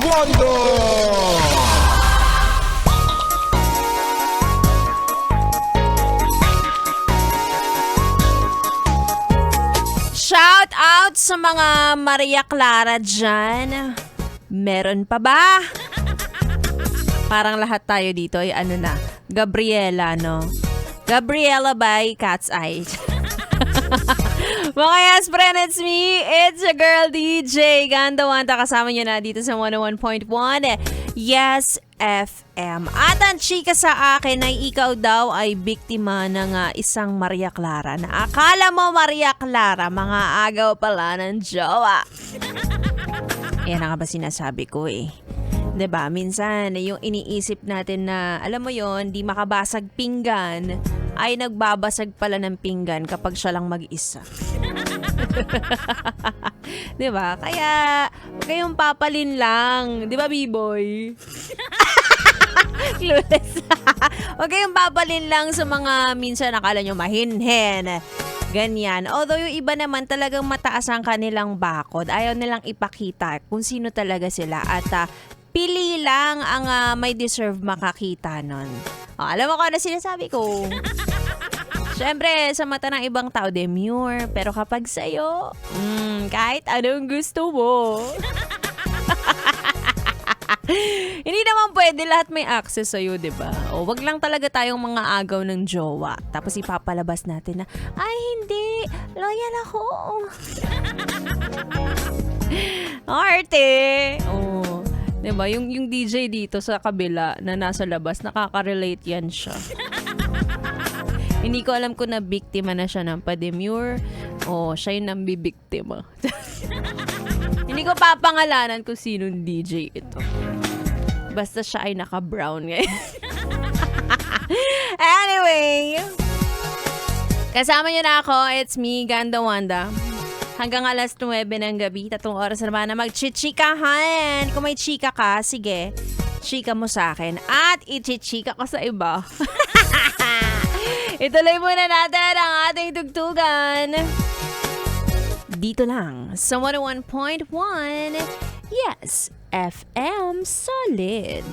Wonder! Shout out sa mga Maria Clara dyan. Meron pa ba? Parang lahat tayo dito ay ano na, Gabriela, no? Gabriela by Cat's Eye. Mga yes, friend, it's me. It's your girl, DJ Ganda Wanta. Kasama niyo na dito sa 101.1 Yes FM. At ang chika sa akin ay ikaw daw ay biktima ng isang Maria Clara na akala mo Maria Clara, mga agaw pala ng jowa. Yan nga ba sinasabi ko eh. 'Di ba? Minsan yung iniisip natin na alam mo yon, di makabasag pinggan ay nagbabasag pala ng pinggan kapag siya lang mag-isa. 'Di ba? Kaya huwag kayong papalin lang, 'di ba, B-boy? Clueless. Huwag kayong papalin lang sa mga minsan akala nyo mahinhin. Ganyan. Although yung iba naman talagang mataas ang kanilang bakod. Ayaw nilang ipakita kung sino talaga sila. At pili lang ang may deserve makakita nun. Alam mo kung ano sinasabi ko? Siyempre, sa mata ng ibang tao, demure. Pero kapag sa'yo, kahit anong gusto mo. Hindi naman pwede lahat may access sa'yo, diba? O wag lang talaga tayong mga agaw ng jowa. Tapos ipapalabas natin na, ay hindi, loyal ako. Arte. Oh, diba? Yung DJ dito sa kabila na nasa labas, nakaka-relate yan siya. Hindi ko alam kung na-biktima na siya ng pa-demure o siya yung nambibiktima. Hindi ko papangalanan kung sinong DJ ito. Basta siya ay naka-brown ngayon. Anyway, kasama niyo na ako. It's me, Ganda Wanda. Hanggang alas 9 ng gabi, 3 oras naman na magchichikahan. Kung may chika ka, sige, chika mo sa akin. At ichichika ko sa iba. Ituloy muna natin ang ating tugtugan. Dito lang sa 101.1 Yes FM Solid.